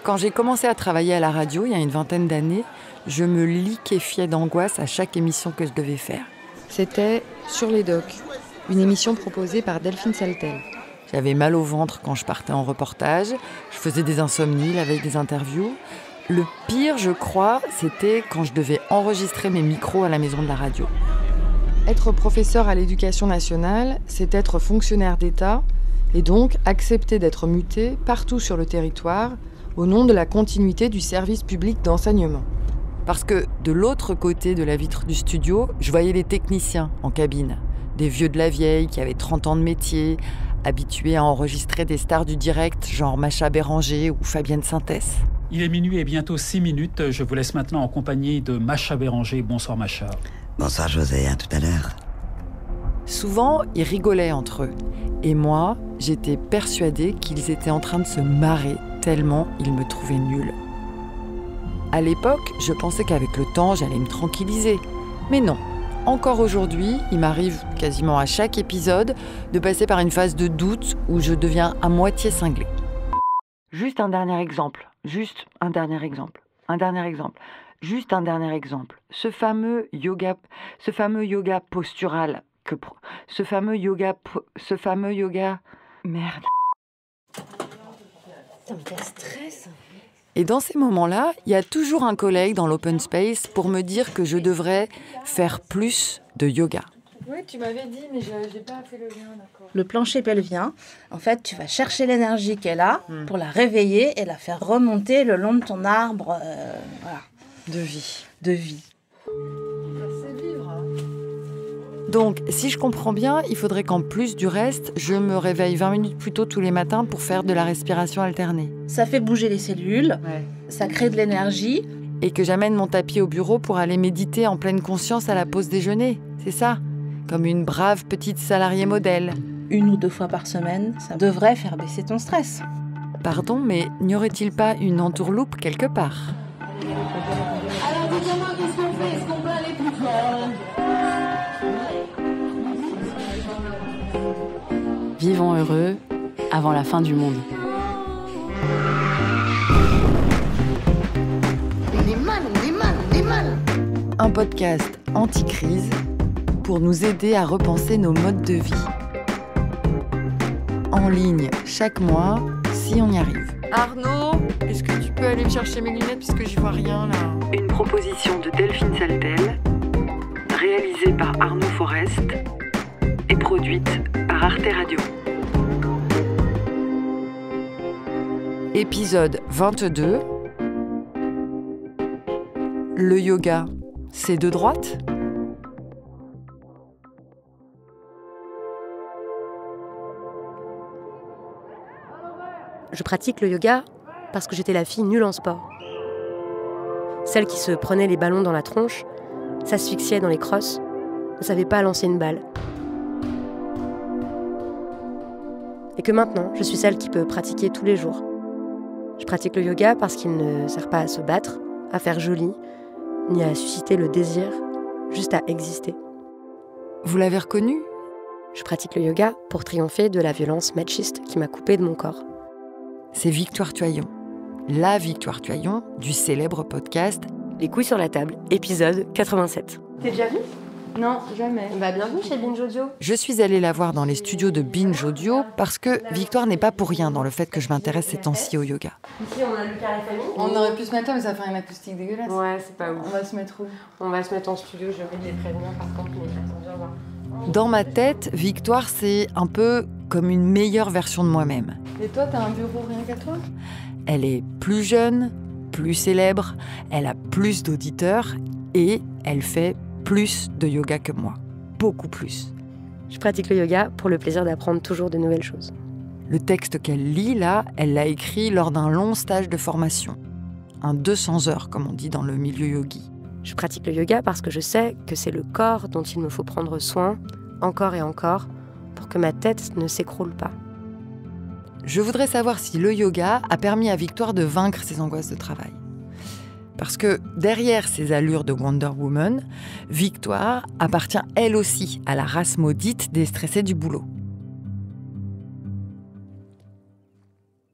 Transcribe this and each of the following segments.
Quand j'ai commencé à travailler à la radio, il y a une vingtaine d'années, je me liquéfiais d'angoisse à chaque émission que je devais faire. C'était Sur les docks, une émission proposée par Delphine Saltel. J'avais mal au ventre quand je partais en reportage, je faisais des insomnies la veille des interviews. Le pire, je crois, c'était quand je devais enregistrer mes micros à la maison de la radio. Être professeur à l'Éducation nationale, c'est être fonctionnaire d'État et donc accepter d'être muté partout sur le territoire au nom de la continuité du service public d'enseignement. Parce que de l'autre côté de la vitre du studio, je voyais les techniciens en cabine, des vieux de la vieille qui avaient 30 ans de métier, habitués à enregistrer des stars du direct, genre Macha Béranger ou Fabienne Sintès. Il est minuit et bientôt 6 minutes. Je vous laisse maintenant en compagnie de Macha Béranger. Bonsoir Macha. Bonsoir José, à tout à l'heure. Souvent, ils rigolaient entre eux. Et moi, j'étais persuadée qu'ils étaient en train de se marrer tellement ils me trouvaient nulle. À l'époque, je pensais qu'avec le temps, j'allais me tranquilliser. Mais non. Encore aujourd'hui, il m'arrive quasiment à chaque épisode de passer par une phase de doute où je deviens à moitié cinglée. Juste un dernier exemple. Ce fameux yoga postural, Merde. Ça me fait stress. Et dans ces moments-là, il y a toujours un collègue dans l'open space pour me dire que je devrais faire plus de yoga. Oui, tu m'avais dit, mais j'ai pas fait le lien, d'accord. Le plancher pelvien, en fait, tu vas chercher l'énergie qu'elle a pour la réveiller et la faire remonter le long de ton arbre De vie. C'est vivre. Donc, si je comprends bien, il faudrait qu'en plus du reste, je me réveille 20 minutes plus tôt tous les matins pour faire de la respiration alternée. Ça fait bouger les cellules, ça crée de l'énergie. Et que j'amène mon tapis au bureau pour aller méditer en pleine conscience à la pause déjeuner, c'est ça ? Comme une brave petite salariée modèle. 1 ou 2 fois par semaine, ça devrait faire baisser ton stress. Pardon, mais n'y aurait-il pas une entourloupe quelque part ? Alors dites-moi, qu'est-ce qu'on fait ? Est-ce qu'on peut aller plus fort ? Vivons heureux avant la fin du monde. On est mal. Un podcast anti-crise pour nous aider à repenser nos modes de vie. En ligne chaque mois, si on y arrive. Arnaud, est-ce que tu peux aller me chercher mes lunettes puisque j'y vois rien là ? Une proposition de Delphine Saltel, réalisée par Arnaud Forest et produite par Arte Radio. Épisode 22. Le yoga, c'est de droite ? Je pratique le yoga parce que j'étais la fille nulle en sport. Celle qui se prenait les ballons dans la tronche, s'asphyxiait dans les crosses, ne savait pas lancer une balle. Et que maintenant, je suis celle qui peut pratiquer tous les jours. Je pratique le yoga parce qu'il ne sert pas à se battre, à faire joli, ni à susciter le désir, juste à exister. Vous l'avez reconnu ? Je pratique le yoga pour triompher de la violence machiste qui m'a coupée de mon corps. C'est Victoire Tuaillon, la Victoire Tuaillon du célèbre podcast Les couilles sur la table, épisode 87. T'es déjà venue ? Non, jamais. Bienvenue chez Binge Audio. Je suis allée la voir dans les studios de Binge Audio parce que Victoire n'est pas pour rien dans le fait que je m'intéresse ces temps-ci au yoga. Ici, on a le carré famille. On aurait pu se mettre là, mais ça fait une acoustique dégueulasse. Ouais, c'est pas ouf. On va se mettre où ? On va se mettre en studio, j'ai oublié de les prévenir par contre, mais attends, viens voir. Dans ma tête, Victoire, c'est un peu comme une meilleure version de moi-même. Et toi, t'as un bureau rien qu'à toi ? Elle est plus jeune, plus célèbre, elle a plus d'auditeurs et elle fait plus de yoga que moi. Beaucoup plus. Je pratique le yoga pour le plaisir d'apprendre toujours de nouvelles choses. Le texte qu'elle lit là, elle l'a écrit lors d'un long stage de formation. Un 200 heures, comme on dit dans le milieu yogi. Je pratique le yoga parce que je sais que c'est le corps dont il me faut prendre soin, encore et encore, pour que ma tête ne s'écroule pas. Je voudrais savoir si le yoga a permis à Victoire de vaincre ses angoisses de travail. Parce que derrière ses allures de Wonder Woman, Victoire appartient elle aussi à la race maudite des stressés du boulot.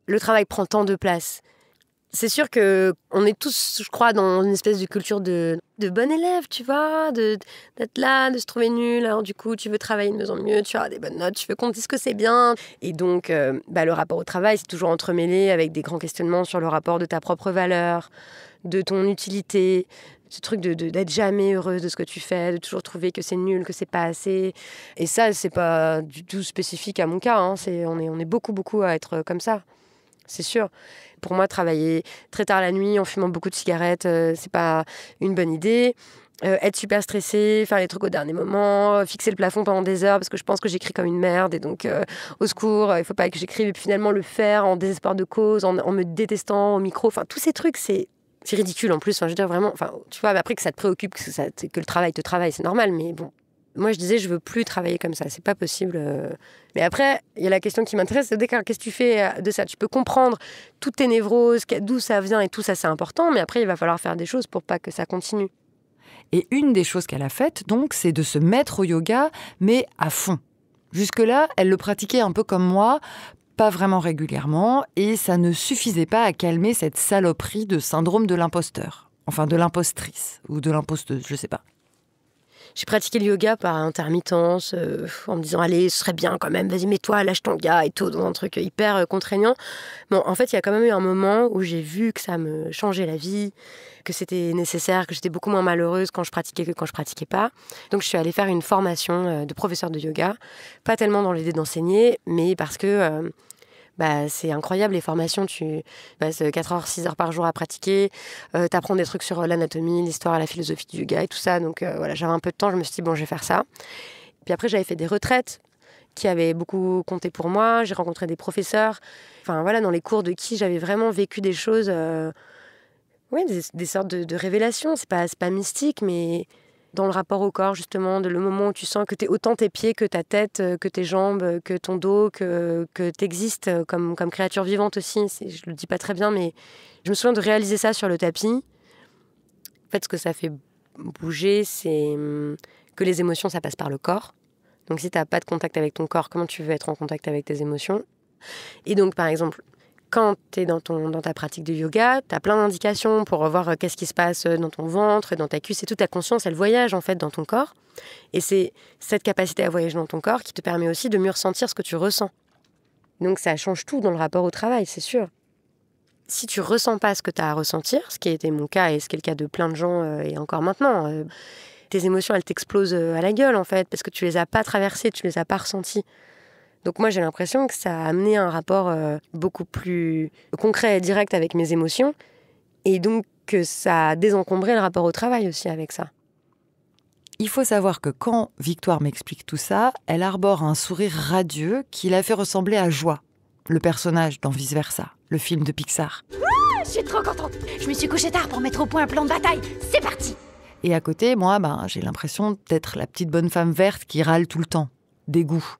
Le travail prend tant de place. C'est sûr qu'on est tous, je crois, dans une espèce de culture de bon élève, tu vois, d'être là, de se trouver nul. Alors du coup, tu veux travailler de mieux en mieux, tu as des bonnes notes, tu veux qu'on te dise que c'est bien. Et donc, le rapport au travail, c'est toujours entremêlé avec des grands questionnements sur le rapport de ta propre valeur, de ton utilité, ce truc d'être jamais heureuse de ce que tu fais, de toujours trouver que c'est nul, que c'est pas assez. Et ça, c'est pas du tout spécifique à mon cas. Hein. On est beaucoup à être comme ça, c'est sûr. Pour moi, travailler très tard la nuit en fumant beaucoup de cigarettes, c'est pas une bonne idée. Être super stressée, faire les trucs au dernier moment, fixer le plafond pendant des heures parce que je pense que j'écris comme une merde et donc au secours, il faut pas que j'écrive et puis finalement le faire en désespoir de cause, en me détestant au micro. Enfin, tous ces trucs, c'est ridicule en plus. Enfin, je veux dire vraiment, enfin, tu vois, après que ça te préoccupe, que le travail te travaille, c'est normal, mais bon. Moi, je disais, je veux plus travailler comme ça, c'est pas possible. Mais après, il y a la question qui m'intéresse, c'est qu'est-ce que tu fais de ça ? Tu peux comprendre toutes tes névroses, d'où ça vient et tout ça, c'est important, mais après, il va falloir faire des choses pour pas que ça continue. Et une des choses qu'elle a faites, donc, c'est de se mettre au yoga, mais à fond. Jusque-là, elle le pratiquait un peu comme moi, pas vraiment régulièrement, et ça ne suffisait pas à calmer cette saloperie de syndrome de l'imposteur. Enfin, de l'impostrice, ou de l'imposteuse, je sais pas. J'ai pratiqué le yoga par intermittence, en me disant, allez, ce serait bien quand même, vas-y, mets-toi, lâche ton gars et tout, dans un truc hyper contraignant. Bon, en fait, il y a quand même eu un moment où j'ai vu que ça me changeait la vie, que c'était nécessaire, que j'étais beaucoup moins malheureuse quand je pratiquais que quand je pratiquais pas. Donc, je suis allée faire une formation de professeur de yoga, pas tellement dans l'idée d'enseigner, mais parce que... c'est incroyable, les formations, tu passes 4 heures, 6 heures par jour à pratiquer, t'apprends des trucs sur l'anatomie, l'histoire, la philosophie du yoga et tout ça, donc j'avais un peu de temps, je me suis dit, bon, je vais faire ça. Puis après, j'avais fait des retraites qui avaient beaucoup compté pour moi, j'ai rencontré des professeurs, enfin voilà, dans les cours de qui j'avais vraiment vécu des choses, des sortes de révélations, c'est pas mystique, mais... dans le rapport au corps, justement, le moment où tu sens que t'es autant tes pieds que ta tête, que tes jambes, que ton dos, que t'existes comme créature vivante aussi. Je le dis pas très bien, mais je me souviens de réaliser ça sur le tapis. En fait, ce que ça fait bouger, c'est que les émotions, ça passe par le corps. Donc, si t'as pas de contact avec ton corps, comment tu veux être en contact avec tes émotions ? Et donc, par exemple... quand tu es dans ta pratique de yoga, tu as plein d'indications pour voir qu'est-ce qui se passe dans ton ventre, dans ta cuisse et tout. Ta conscience, elle voyage en fait dans ton corps. Et c'est cette capacité à voyager dans ton corps qui te permet aussi de mieux ressentir ce que tu ressens. Donc ça change tout dans le rapport au travail, c'est sûr. Si tu ressens pas ce que tu as à ressentir, ce qui a été mon cas et ce qui est le cas de plein de gens et encore maintenant, tes émotions, elles t'explosent à la gueule en fait, parce que tu les as pas traversées, tu les as pas ressenties. Donc moi, j'ai l'impression que ça a amené un rapport beaucoup plus concret et direct avec mes émotions. Et donc que ça a désencombré le rapport au travail aussi avec ça. Il faut savoir que quand Victoire m'explique tout ça, elle arbore un sourire radieux qui la fait ressembler à Joie, le personnage dans Vice Versa, le film de Pixar. Je suis trop contente. Je me suis couchée tard pour mettre au point un plan de bataille. C'est parti. Et à côté, moi, j'ai l'impression d'être la petite bonne femme verte qui râle tout le temps. Dégoût.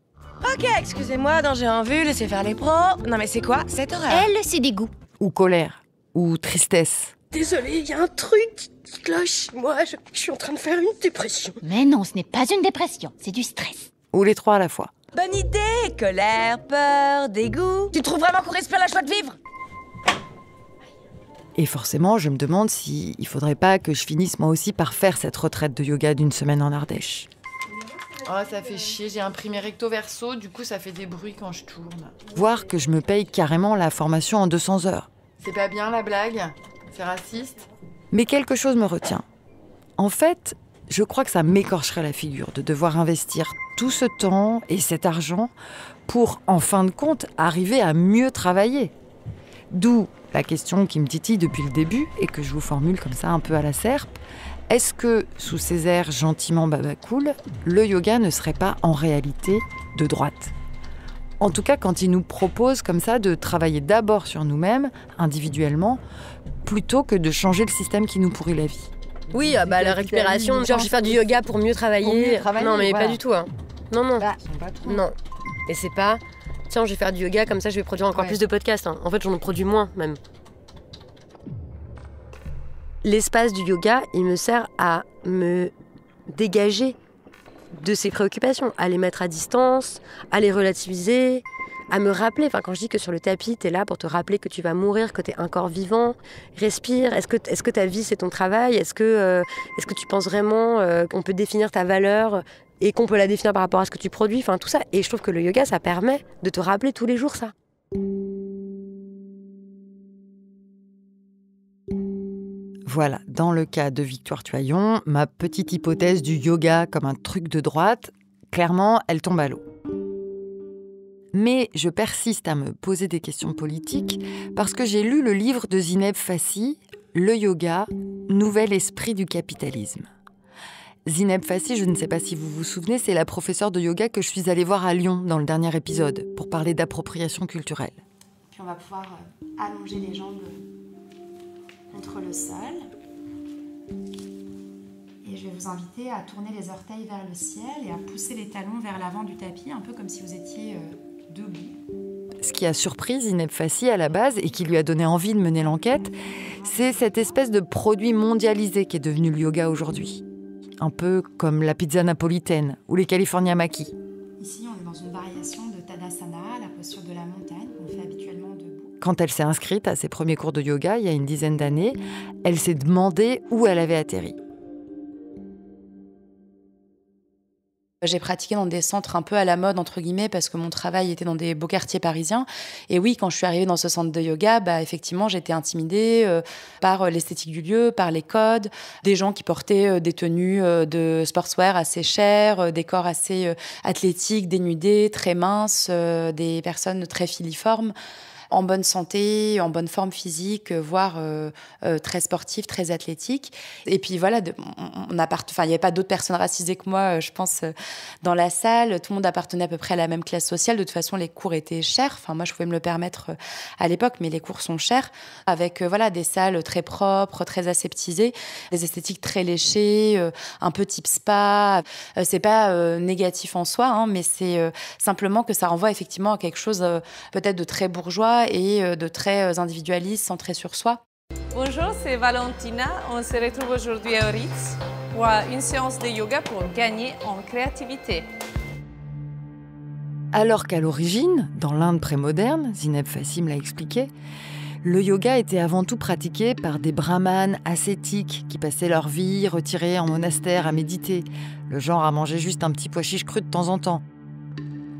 Ok, excusez-moi, danger en vue, laissez faire les pros. Non mais c'est quoi cette horreur ? Elle, c'est dégoût. Ou colère. Ou tristesse. Désolée, il y a un truc qui cloche. Moi, je suis en train de faire une dépression. Mais non, ce n'est pas une dépression, c'est du stress. Ou les trois à la fois. Bonne idée, colère, peur, dégoût. Tu trouves vraiment qu'on respire la joie de vivre ? Et forcément, je me demande s'il ne faudrait pas que je finisse moi aussi par faire cette retraite de yoga d'1 semaine en Ardèche. Oh, ça fait chier, j'ai imprimé recto verso, du coup ça fait des bruits quand je tourne. Voir que je me paye carrément la formation en 200 heures. C'est pas bien la blague ? C'est raciste ? Mais quelque chose me retient. En fait, je crois que ça m'écorcherait la figure de devoir investir tout ce temps et cet argent pour, en fin de compte, arriver à mieux travailler. D'où la question qui me titille depuis le début et que je vous formule comme ça un peu à la serpe. Est-ce que, sous ces airs gentiment babacool, le yoga ne serait pas en réalité de droite ? En tout cas, quand il nous propose comme ça de travailler d'abord sur nous-mêmes, individuellement, plutôt que de changer le système qui nous pourrit la vie. Oui, la récupération, genre je vais faire du yoga pour mieux travailler. Non, mais voilà. Pas du tout. Hein. Non. Non. Et c'est pas, tiens, je vais faire du yoga, comme ça je vais produire encore plus de podcasts. Hein. En fait, j'en produis moins, même. L'espace du yoga, il me sert à me dégager de ces préoccupations, à les mettre à distance, à les relativiser, à me rappeler, quand je dis que sur le tapis, t'es là pour te rappeler que tu vas mourir, que t'es un corps vivant, respire, est-ce que ta vie c'est ton travail, est-ce que tu penses vraiment qu'on peut définir ta valeur et qu'on peut la définir par rapport à ce que tu produis, tout ça. Et je trouve que le yoga, ça permet de te rappeler tous les jours ça. Voilà, dans le cas de Victoire Tuaillon, ma petite hypothèse du yoga comme un truc de droite, clairement, elle tombe à l'eau. Mais je persiste à me poser des questions politiques parce que j'ai lu le livre de Zineb Fassi, Le yoga, nouvel esprit du capitalisme. Zineb Fassi, je ne sais pas si vous vous souvenez, c'est la professeure de yoga que je suis allée voir à Lyon dans le dernier épisode pour parler d'appropriation culturelle. Puis on va pouvoir allonger les jambes contre le sol. Et je vais vous inviter à tourner les orteils vers le ciel et à pousser les talons vers l'avant du tapis, un peu comme si vous étiez debout. Ce qui a surpris Zineb Fassi à la base et qui lui a donné envie de mener l'enquête, c'est cette espèce de produit mondialisé qui est devenu le yoga aujourd'hui. Un peu comme la pizza napolitaine ou les California Maki. Ici, on est dans une variation de Tadasana, la posture de la montagne qu'on fait habituellement debout. Quand elle s'est inscrite à ses premiers cours de yoga, il y a une dizaine d'années, elle s'est demandé où elle avait atterri. J'ai pratiqué dans des centres un peu à la mode, entre guillemets, parce que mon travail était dans des beaux quartiers parisiens. Et oui, quand je suis arrivée dans ce centre de yoga, effectivement, j'étais intimidée par l'esthétique du lieu, par les codes, des gens qui portaient des tenues de sportswear assez chères, des corps assez athlétiques, dénudés, très minces, des personnes très filiformes, en bonne santé, en bonne forme physique, voire très sportive, très athlétique. Et puis voilà, il n'y avait pas d'autres personnes racisées que moi, je pense, dans la salle. Tout le monde appartenait à peu près à la même classe sociale. De toute façon, les cours étaient chers. Moi, je pouvais me le permettre à l'époque, mais les cours sont chers. Avec des salles très propres, très aseptisées, des esthétiques très léchées, un peu type spa. C'est pas négatif en soi, mais c'est simplement que ça renvoie effectivement à quelque chose peut-être de très bourgeois et de très individualiste, centré sur soi. Bonjour, c'est Valentina. On se retrouve aujourd'hui à Ritz pour une séance de yoga pour gagner en créativité. Alors qu'à l'origine, dans l'Inde prémoderne, Zineb Fassi me l'a expliqué, le yoga était avant tout pratiqué par des brahmanes ascétiques qui passaient leur vie retirés en monastère à méditer, le genre à manger juste un petit pois chiche cru de temps en temps.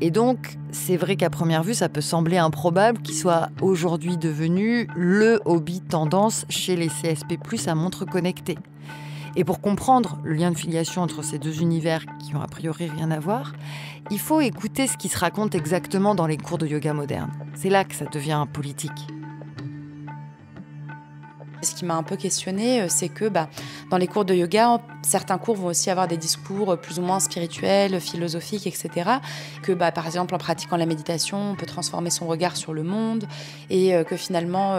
Et donc, c'est vrai qu'à première vue, ça peut sembler improbable qu'il soit aujourd'hui devenu le hobby tendance chez les CSP+, à montre connectée. Et pour comprendre le lien de filiation entre ces deux univers qui ont a priori rien à voir, il faut écouter ce qui se raconte exactement dans les cours de yoga moderne. C'est là que ça devient politique. Ce qui m'a un peu questionnée, c'est que dans les cours de yoga, certains cours vont aussi avoir des discours plus ou moins spirituels, philosophiques, etc. Que par exemple, en pratiquant la méditation, on peut transformer son regard sur le monde et que finalement,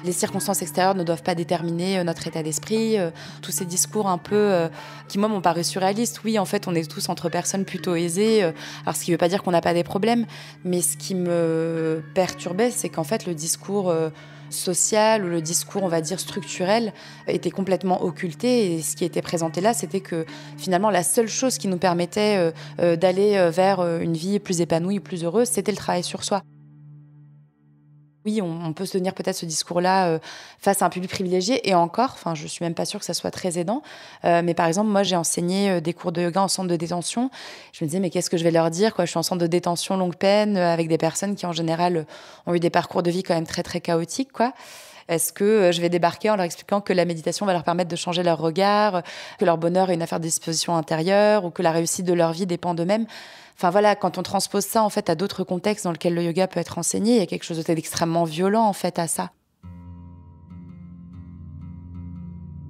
les circonstances extérieures ne doivent pas déterminer notre état d'esprit. Tous ces discours un peu qui, moi, m'ont paru surréalistes. Oui, en fait, on est tous entre personnes plutôt aisées. Alors, ce qui ne veut pas dire qu'on n'a pas des problèmes. Mais ce qui me perturbait, c'est qu'en fait, le discours social ou le discours, on va dire, structurel était complètement occulté. Et ce qui était présenté là, c'était que finalement, la seule chose qui nous permettait d'aller vers une vie plus épanouie, plus heureuse, c'était le travail sur soi. Oui, on peut se tenir peut-être ce discours-là face à un public privilégié, et encore, je suis même pas sûre que ça soit très aidant. Mais par exemple, moi, j'ai enseigné des cours de yoga en centre de détention. Je me disais, mais qu'est-ce que je vais leur dire, quoi ? Je suis en centre de détention longue peine, avec des personnes qui, en général, ont eu des parcours de vie quand même très, très chaotiques, quoi. Est-ce que je vais débarquer en leur expliquant que la méditation va leur permettre de changer leur regard, que leur bonheur est une affaire de disposition intérieure, ou que la réussite de leur vie dépend d'eux-mêmes ? Quand on transpose ça en fait à d'autres contextes dans lesquels le yoga peut être enseigné, il y a quelque chose d'extrêmement violent en fait à ça.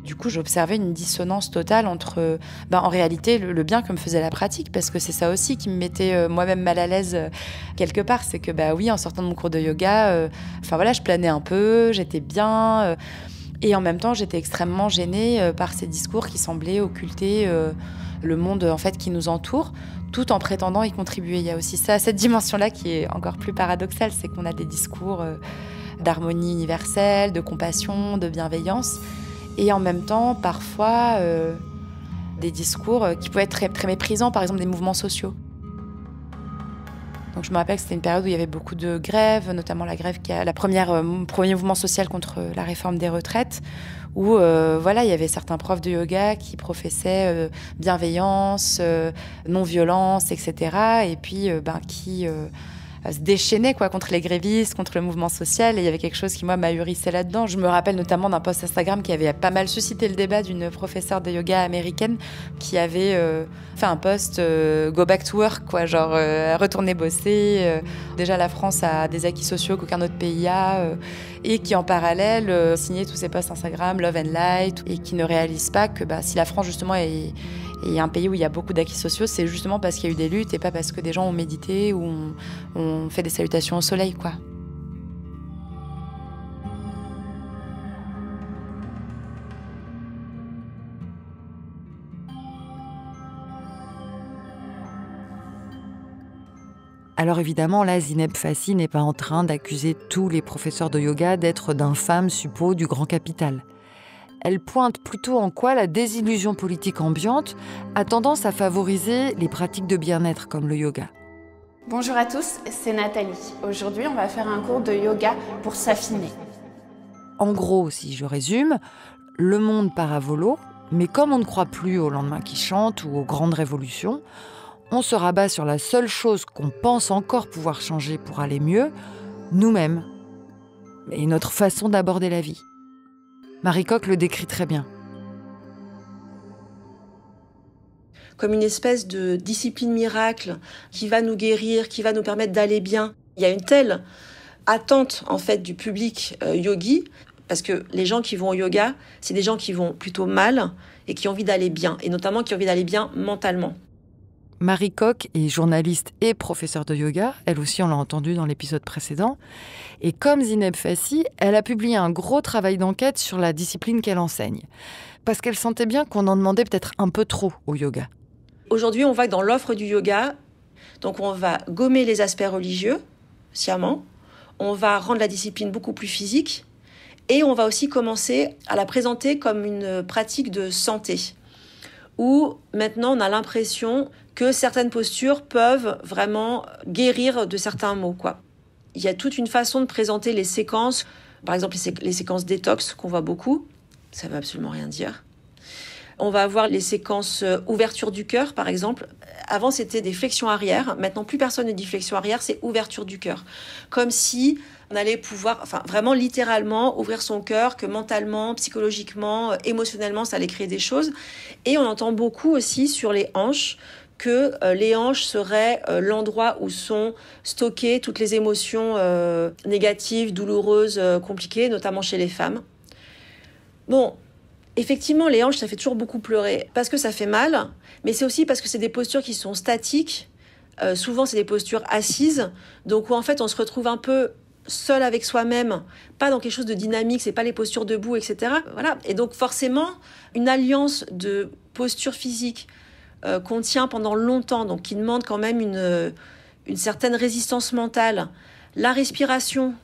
Du coup, j'observais une dissonance totale entre, en réalité, le bien que me faisait la pratique, parce que c'est ça aussi qui me mettait moi-même mal à l'aise quelque part. C'est que, oui, en sortant de mon cours de yoga, je planais un peu, j'étais bien. Et en même temps, j'étais extrêmement gênée par ces discours qui semblaient occulter le monde en fait, qui nous entoure, tout en prétendant y contribuer. Il y a aussi cette dimension-là qui est encore plus paradoxale, c'est qu'on a des discours d'harmonie universelle, de compassion, de bienveillance, et en même temps, parfois, des discours qui peuvent être très, très méprisants, par exemple des mouvements sociaux. Donc je me rappelle que c'était une période où il y avait beaucoup de grèves, notamment la grève premier mouvement social contre la réforme des retraites, où il y avait certains profs de yoga qui professaient bienveillance, non-violence, etc. Et puis qui se déchaînaient contre les grévistes, contre le mouvement social. Et il y avait quelque chose qui, moi, m'ahurissait là-dedans. Je me rappelle notamment d'un post Instagram qui avait pas mal suscité le débat d'une professeure de yoga américaine qui avait fait un post go back to work, retourner bosser. Déjà, la France a des acquis sociaux qu'aucun autre pays a. Et qui, en parallèle, signait tous ces posts Instagram, Love and Light, et qui ne réalise pas que si la France, justement, est un pays où il y a beaucoup d'acquis sociaux, c'est justement parce qu'il y a eu des luttes et pas parce que des gens ont médité ou ont fait des salutations au soleil, quoi. Alors évidemment, là, Zineb Fassi n'est pas en train d'accuser tous les professeurs de yoga d'être d'infâmes suppôts du grand capital. Elle pointe plutôt en quoi la désillusion politique ambiante a tendance à favoriser les pratiques de bien-être comme le yoga. Bonjour à tous, c'est Nathalie. Aujourd'hui, on va faire un cours de yoga pour s'affiner. En gros, si je résume, le monde part à volo, mais comme on ne croit plus au lendemain qui chante ou aux grandes révolutions, on se rabat sur la seule chose qu'on pense encore pouvoir changer pour aller mieux, nous-mêmes, et notre façon d'aborder la vie. Marie Coq le décrit très bien. Comme une espèce de discipline miracle qui va nous guérir, qui va nous permettre d'aller bien. Il y a une telle attente en fait du public yogi, parce que les gens qui vont au yoga, c'est des gens qui vont plutôt mal et qui ont envie d'aller bien, et notamment qui ont envie d'aller bien mentalement. Marie Coq est journaliste et professeure de yoga, elle aussi on l'a entendu dans l'épisode précédent. Et comme Zineb Fassi, elle a publié un gros travail d'enquête sur la discipline qu'elle enseigne. Parce qu'elle sentait bien qu'on en demandait peut-être un peu trop au yoga. Aujourd'hui, on va dans l'offre du yoga, donc on va gommer les aspects religieux, sciemment, on va rendre la discipline beaucoup plus physique, et on va aussi commencer à la présenter comme une pratique de santé, où maintenant on a l'impression que certaines postures peuvent vraiment guérir de certains maux, quoi. Il y a toute une façon de présenter les séquences, par exemple les séquences détox qu'on voit beaucoup, ça ne veut absolument rien dire. On va avoir les séquences ouverture du cœur, par exemple. Avant, c'était des flexions arrière. Maintenant, plus personne ne dit flexion arrière, c'est ouverture du cœur. Comme si on allait pouvoir, vraiment littéralement, ouvrir son cœur, que mentalement, psychologiquement, émotionnellement, ça allait créer des choses. Et on entend beaucoup aussi sur les hanches, que les hanches seraient l'endroit où sont stockées toutes les émotions négatives, douloureuses, compliquées, notamment chez les femmes. Bon, effectivement, les hanches, ça fait toujours beaucoup pleurer, parce que ça fait mal, mais c'est aussi parce que c'est des postures qui sont statiques. Souvent, c'est des postures assises, donc où en fait, on se retrouve un peu seul avec soi-même, pas dans quelque chose de dynamique, c'est pas les postures debout, etc. Voilà. Et donc, forcément, une alliance de postures physiques qu'on tient pendant longtemps, donc qui demande quand même une certaine résistance mentale, la respiration,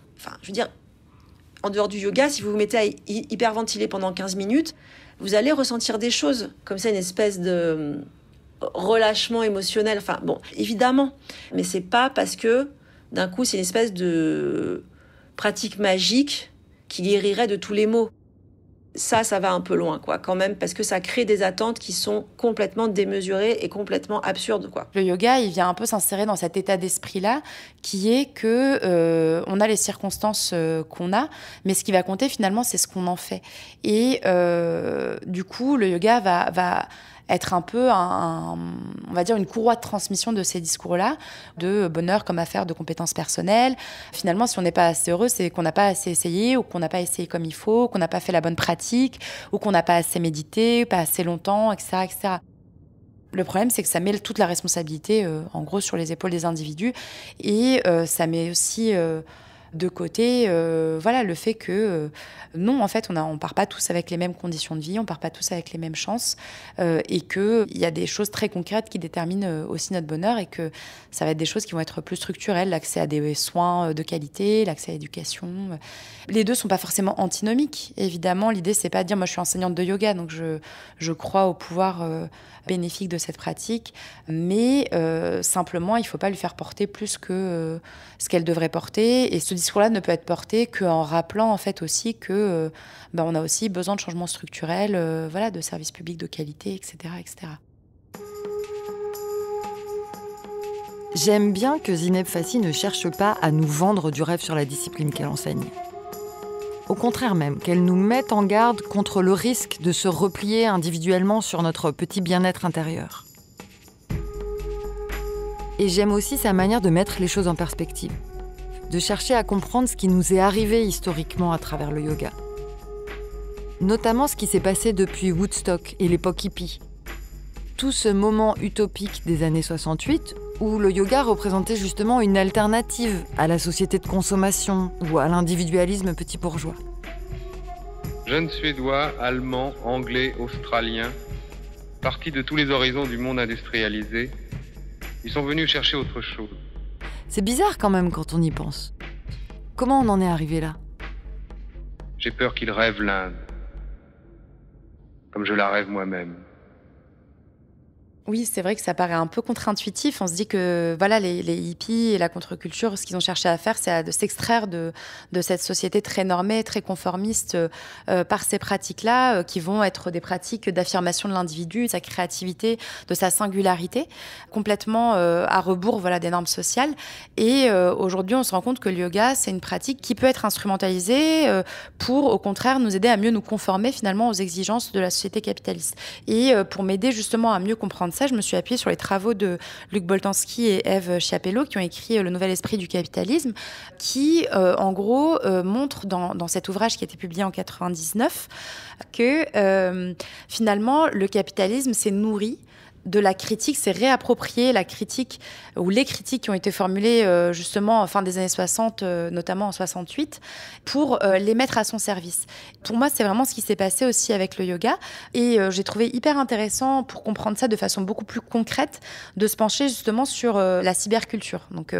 en dehors du yoga, si vous vous mettez à hyperventiler pendant 15 minutes, vous allez ressentir des choses, comme ça, une espèce de relâchement émotionnel. Évidemment, mais c'est pas parce que, d'un coup, c'est une espèce de pratique magique qui guérirait de tous les maux. Ça va un peu loin, quoi, quand même, parce que ça crée des attentes qui sont complètement démesurées et complètement absurdes, quoi. Le yoga, il vient un peu s'insérer dans cet état d'esprit-là, qui est que on a les circonstances qu'on a, mais ce qui va compter, finalement, c'est ce qu'on en fait. Et du coup, le yoga va être un peu, on va dire, une courroie de transmission de ces discours-là, de bonheur comme affaire de compétences personnelles. Finalement, si on n'est pas assez heureux, c'est qu'on n'a pas assez essayé, ou qu'on n'a pas essayé comme il faut, qu'on n'a pas fait la bonne pratique, ou qu'on n'a pas assez médité, pas assez longtemps, etc., etc. Le problème, c'est que ça met toute la responsabilité, en gros, sur les épaules des individus, et ça met aussi de côté le fait que non, en fait, on part pas tous avec les mêmes conditions de vie, on part pas tous avec les mêmes chances et qu'il y a des choses très concrètes qui déterminent aussi notre bonheur et que ça va être des choses qui vont être plus structurelles, l'accès à des soins de qualité, l'accès à l'éducation. Les deux sont pas forcément antinomiques. Évidemment, l'idée, c'est pas de dire moi je suis enseignante de yoga, donc je crois au pouvoir bénéfique de cette pratique, mais simplement, il faut pas lui faire porter plus que ce qu'elle devrait porter. Et ce discours-là ne peut être porté qu'en rappelant en fait aussi que on a aussi besoin de changements structurels, de services publics de qualité, etc., etc. J'aime bien que Zineb Fassi ne cherche pas à nous vendre du rêve sur la discipline qu'elle enseigne. Au contraire même, qu'elle nous mette en garde contre le risque de se replier individuellement sur notre petit bien-être intérieur. Et j'aime aussi sa manière de mettre les choses en perspective, de chercher à comprendre ce qui nous est arrivé historiquement à travers le yoga. Notamment ce qui s'est passé depuis Woodstock et l'époque hippie. Tout ce moment utopique des années 68 où le yoga représentait justement une alternative à la société de consommation ou à l'individualisme petit bourgeois. Jeunes Suédois, Allemands, Anglais, Australiens, partis de tous les horizons du monde industrialisé, ils sont venus chercher autre chose. C'est bizarre quand même quand on y pense. Comment on en est arrivé là ? J'ai peur qu'ils rêvent l'Inde, comme je la rêve moi-même. Oui, c'est vrai que ça paraît un peu contre-intuitif. On se dit que les hippies et la contre-culture, ce qu'ils ont cherché à faire, c'est de s'extraire de cette société très normée, très conformiste par ces pratiques-là, qui vont être des pratiques d'affirmation de l'individu, de sa créativité, de sa singularité, complètement à rebours des normes sociales. Et aujourd'hui, on se rend compte que le yoga, c'est une pratique qui peut être instrumentalisée pour, au contraire, nous aider à mieux nous conformer finalement aux exigences de la société capitaliste. Et pour m'aider justement à mieux comprendre ça, je me suis appuyée sur les travaux de Luc Boltanski et Eve Chiapello qui ont écrit Le Nouvel Esprit du Capitalisme, qui, en gros, montrent dans cet ouvrage qui a été publié en 1999 que finalement, le capitalisme s'est nourri de la critique, s'est réapproprié la critique ou les critiques qui ont été formulées justement en fin des années 60, notamment en 68, pour les mettre à son service. Pour moi, c'est vraiment ce qui s'est passé aussi avec le yoga et j'ai trouvé hyper intéressant pour comprendre ça de façon beaucoup plus concrète de se pencher justement sur la cyberculture, donc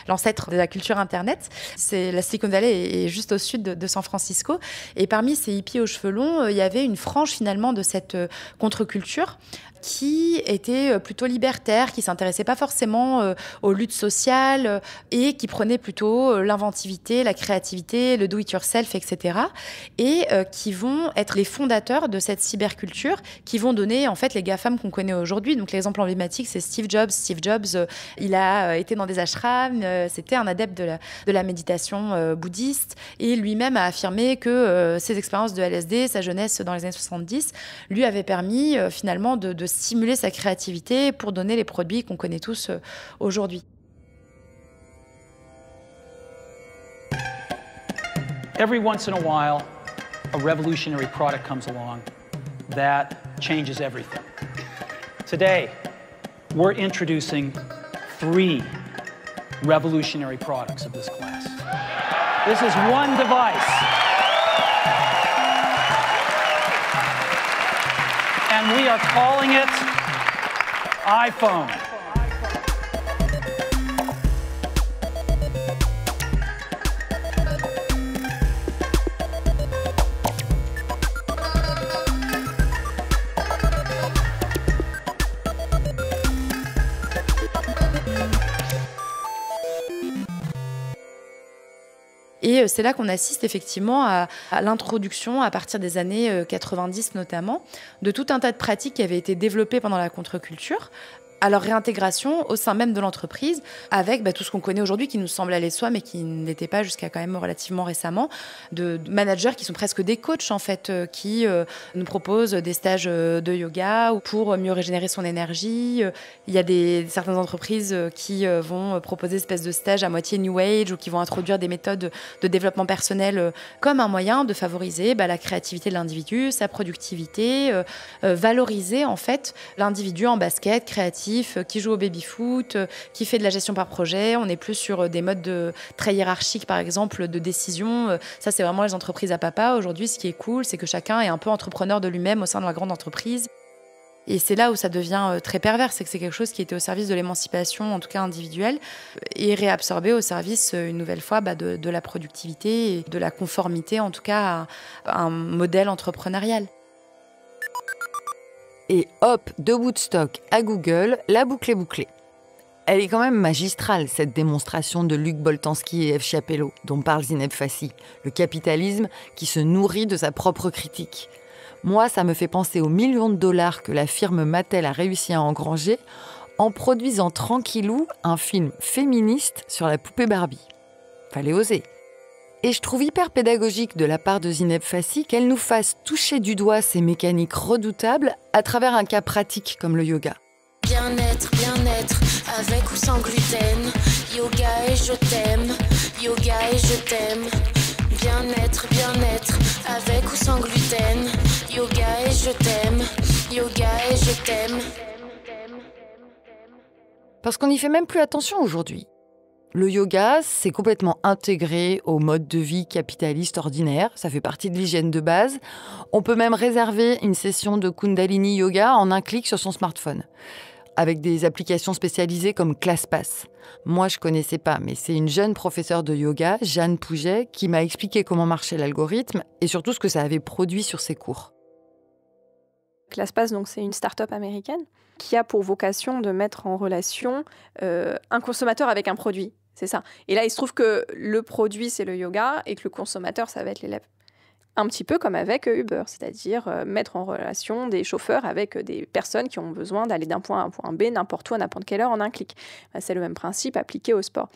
l'ancêtre de la culture Internet. La Silicon Valley est juste au sud de San Francisco et parmi ces hippies aux cheveux longs, il y avait une frange finalement de cette contre-culture qui était plutôt libertaire, qui s'intéressait pas forcément aux luttes sociales et qui prenait plutôt l'inventivité, la créativité, le do-it-yourself, etc. Et qui vont être les fondateurs de cette cyberculture, qui vont donner en fait les GAFAM qu'on connaît aujourd'hui. Donc l'exemple emblématique, c'est Steve Jobs. Steve Jobs, il a été dans des ashrams, c'était un adepte de la méditation bouddhiste et lui-même a affirmé que ses expériences de LSD, sa jeunesse dans les années 70, lui avaient permis finalement de stimuler sa créativité pour donner les produits qu'on connaît tous aujourd'hui. Every once in a while, a revolutionary product comes along that changes everything. Today, we're introducing 3 revolutionary products of this class. This is one device. And we are calling it iPhone. Et c'est là qu'on assiste effectivement à l'introduction, à partir des années 90 notamment, de tout un tas de pratiques qui avaient été développées pendant la contre-culture, à leur réintégration au sein même de l'entreprise, avec tout ce qu'on connaît aujourd'hui, qui nous semble aller de soi, mais qui n'était pas jusqu'à quand même relativement récemment, de managers qui sont presque des coachs, en fait, qui nous proposent des stages de yoga pour mieux régénérer son énergie. Il y a certaines entreprises qui vont proposer des espèces de stages à moitié New Age ou qui vont introduire des méthodes de développement personnel comme un moyen de favoriser la créativité de l'individu, sa productivité, valoriser, en fait, l'individu en basket, créatif, sportif qui joue au baby-foot, qui fait de la gestion par projet. On est plus sur des modes très hiérarchiques, par exemple, de décision. Ça, c'est vraiment les entreprises à papa. Aujourd'hui, ce qui est cool, c'est que chacun est un peu entrepreneur de lui-même au sein de la grande entreprise. Et c'est là où ça devient très pervers, c'est que c'est quelque chose qui était au service de l'émancipation, en tout cas individuelle, et réabsorbé au service, une nouvelle fois, de la productivité et de la conformité, en tout cas, à un modèle entrepreneurial. Et hop, de Woodstock à Google, la boucle est bouclée. Elle est quand même magistrale, cette démonstration de Luc Boltanski et Eve Chiapello, dont parle Zineb Fassi, le capitalisme qui se nourrit de sa propre critique. Moi, ça me fait penser aux millions de dollars que la firme Mattel a réussi à engranger en produisant tranquillou un film féministe sur la poupée Barbie. Fallait oser. Et je trouve hyper pédagogique de la part de Zineb Fassi qu'elle nous fasse toucher du doigt ces mécaniques redoutables à travers un cas pratique comme le yoga. Bien-être, avec ou sans gluten. Yoga et je t'aime, yoga et je t'aime. Bien-être, avec ou sans gluten. Yoga et je t'aime, yoga et je t'aime. Parce qu'on n'y fait même plus attention aujourd'hui. Le yoga, c'est complètement intégré au mode de vie capitaliste ordinaire. Ça fait partie de l'hygiène de base. On peut même réserver une session de Kundalini Yoga en un clic sur son smartphone, avec des applications spécialisées comme ClassPass. Moi, je connaissais pas, mais c'est une jeune professeure de yoga, Jeanne Pouget, qui m'a expliqué comment marchait l'algorithme et surtout ce que ça avait produit sur ses cours. ClassPass, donc, c'est une start-up américaine qui a pour vocation de mettre en relation un consommateur avec un produit. C'est ça. Et là, il se trouve que le produit, c'est le yoga et que le consommateur, ça va être l'élève. Un petit peu comme avec Uber, c'est-à-dire mettre en relation des chauffeurs avec des personnes qui ont besoin d'aller d'un point A à un point B, n'importe où, à n'importe quelle heure, en un clic. C'est le même principe appliqué au sport.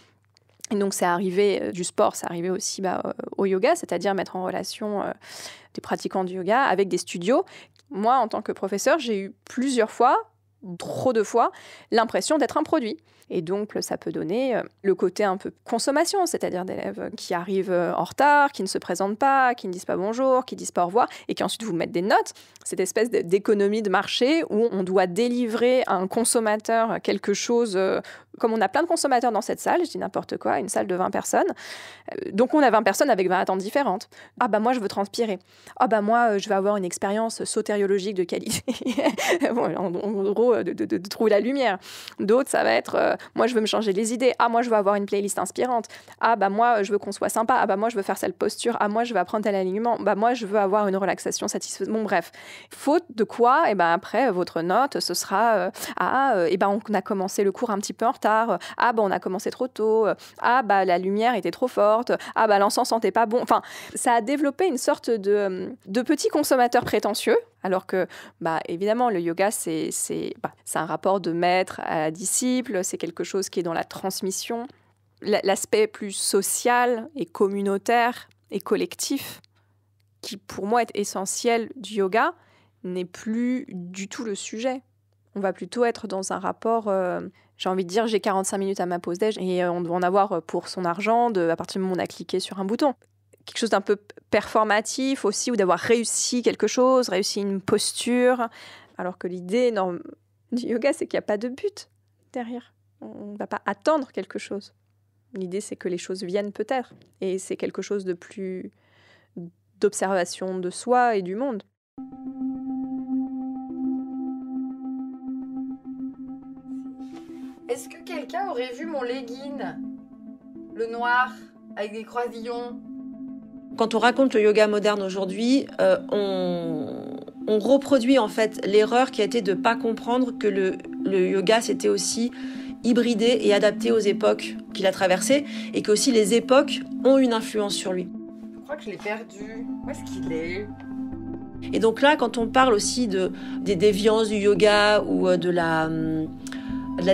Et donc, c'est arrivé du sport, c'est arrivé aussi au yoga, c'est-à-dire mettre en relation des pratiquants du yoga avec des studios. Moi, en tant que professeur, j'ai eu plusieurs fois, trop de fois, l'impression d'être un produit. Et donc, ça peut donner le côté un peu consommation, c'est-à-dire d'élèves qui arrivent en retard, qui ne se présentent pas, qui ne disent pas bonjour, qui ne disent pas au revoir, et qui ensuite vous mettent des notes. Cette espèce d'économie de marché où on doit délivrer à un consommateur quelque chose... Comme on a plein de consommateurs dans cette salle, je dis n'importe quoi, une salle de 20 personnes. Donc, on a 20 personnes avec 20 attentes différentes. Ah moi, je veux transpirer. Ah moi, je vais avoir une expérience sotériologique de qualité. En gros, de trouver la lumière. D'autres, ça va être, moi, je veux me changer les idées. Ah, moi, je veux avoir une playlist inspirante. Ah, moi, je veux qu'on soit sympa. Ah, moi, je veux faire cette posture. Ah, moi, je veux apprendre tel alignement. Moi, je veux avoir une relaxation satisfaisante. Bon, bref. Faute de quoi, après, votre note, ce sera, on a commencé le cours un petit peu en retard. On a commencé trop tôt. La lumière était trop forte. L'encens sentait pas bon. Enfin, ça a développé une sorte de petits consommateurs prétentieux. Alors que, évidemment, le yoga, c'est un rapport de maître à disciple. C'est quelque chose qui est dans la transmission. L'aspect plus social et communautaire et collectif, qui pour moi est essentiel du yoga, n'est plus du tout le sujet. On va plutôt être dans un rapport... j'ai envie de dire, j'ai 45 minutes à ma pause déj et on doit en avoir pour son argent à partir du moment où on a cliqué sur un bouton. Quelque chose d'un peu performatif aussi, ou d'avoir réussi quelque chose, réussi une posture. Alors que l'idée du yoga, c'est qu'il n'y a pas de but derrière. On ne va pas attendre quelque chose. L'idée, c'est que les choses viennent peut-être. Et c'est quelque chose de plus d'observation de soi et du monde. Est-ce que quelqu'un aurait vu mon legging ? Le noir, avec des croisillons ? Quand on raconte le yoga moderne aujourd'hui, on reproduit en fait l'erreur qui a été de ne pas comprendre que le yoga s'était aussi hybridé et adapté aux époques qu'il a traversées, et que aussi les époques ont une influence sur lui. Je crois que je l'ai perdu. Où est-ce qu'il est ? Et donc là, quand on parle aussi des déviances du yoga ou de la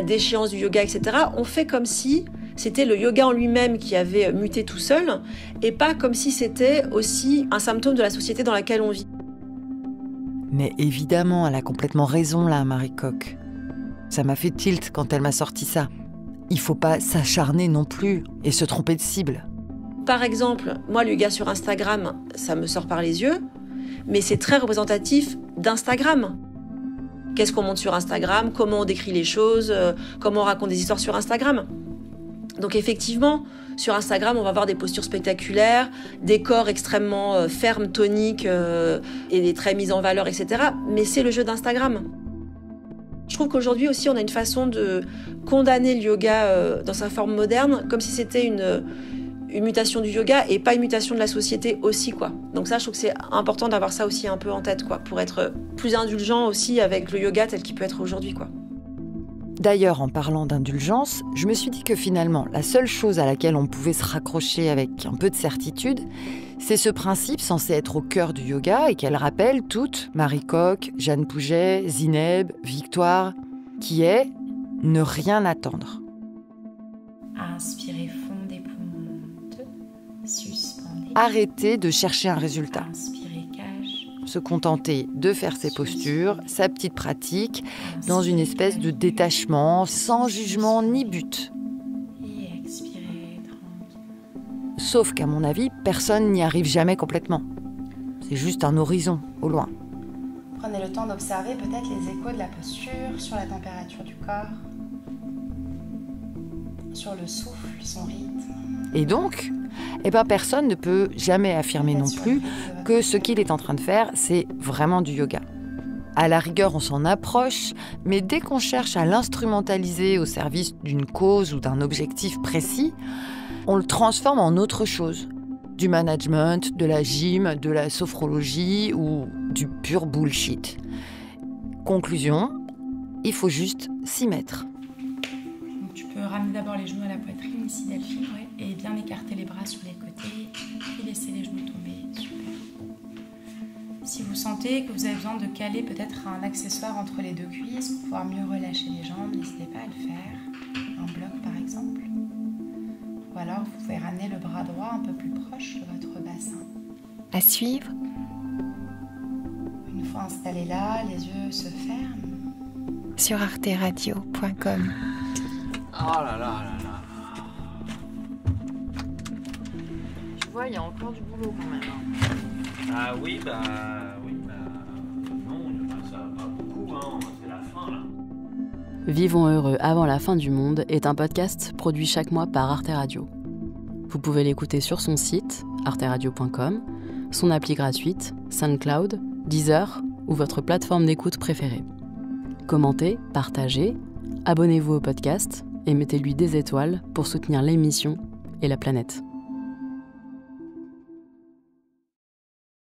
déchéance du yoga, etc., on fait comme si c'était le yoga en lui-même qui avait muté tout seul, et pas comme si c'était aussi un symptôme de la société dans laquelle on vit. Mais évidemment, elle a complètement raison là, Marie Coq. Ça m'a fait tilt quand elle m'a sorti ça. Il faut pas s'acharner non plus et se tromper de cible. Par exemple, moi, le yoga sur Instagram, ça me sort par les yeux, mais c'est très représentatif d'Instagram. Qu'est-ce qu'on monte sur Instagram? Comment on décrit les choses? Comment on raconte des histoires sur Instagram? Donc effectivement, sur Instagram, on va voir des postures spectaculaires, des corps extrêmement fermes, toniques et des traits mis en valeur, etc. Mais c'est le jeu d'Instagram. Je trouve qu'aujourd'hui aussi, on a une façon de condamner le yoga dans sa forme moderne, comme si c'était une mutation du yoga et pas une mutation de la société aussi, quoi. Donc ça, je trouve que c'est important d'avoir ça aussi un peu en tête, quoi, pour être plus indulgent aussi avec le yoga tel qu'il peut être aujourd'hui, quoi. D'ailleurs, en parlant d'indulgence, je me suis dit que finalement, la seule chose à laquelle on pouvait se raccrocher avec un peu de certitude, c'est ce principe censé être au cœur du yoga et qu'elle rappelle toutes, Marie Coq, Jeanne Pouget, Zineb, Victoire, qui est ne rien attendre. Inspirez fond des poumons. Suspendez. Arrêter de chercher un résultat. Inspirez cage. Se contenter de faire ses postures, sa petite pratique, dans une espèce de détachement, sans jugement ni but. Et expirez tranquille. Sauf qu'à mon avis, personne n'y arrive jamais complètement. C'est juste un horizon, au loin. Prenez le temps d'observer peut-être les échos de la posture sur la température du corps, sur le souffle, son rythme. Et donc, personne ne peut jamais affirmer non plus que ce qu'il est en train de faire, c'est vraiment du yoga. À la rigueur, on s'en approche, mais dès qu'on cherche à l'instrumentaliser au service d'une cause ou d'un objectif précis, on le transforme en autre chose. Du management, de la gym, de la sophrologie ou du pur bullshit. Conclusion, il faut juste s'y mettre. Donc tu peux ramener d'abord les genoux à la poitrine, ici Delphine, ouais, et bien écarter les bras sur les côtés, puis laisser les genoux tomber, super. Si vous sentez que vous avez besoin de caler peut-être un accessoire entre les deux cuisses pour pouvoir mieux relâcher les jambes, n'hésitez pas à le faire, un bloc par exemple. Ou alors vous pouvez ramener le bras droit un peu plus proche de votre bassin. À suivre. Une fois installé là, les yeux se ferment. Sur arteradio.com. Oh là là là là. Tu vois, il y a encore du boulot quand même. Ah oui, non, ça va pas beaucoup, hein, c'est la fin là. Vivons heureux avant la fin du monde est un podcast produit chaque mois par Arte Radio. Vous pouvez l'écouter sur son site, arteradio.com, son appli gratuite, SoundCloud, Deezer ou votre plateforme d'écoute préférée. Commentez, partagez, abonnez-vous au podcast et mettez-lui des étoiles pour soutenir l'émission et la planète.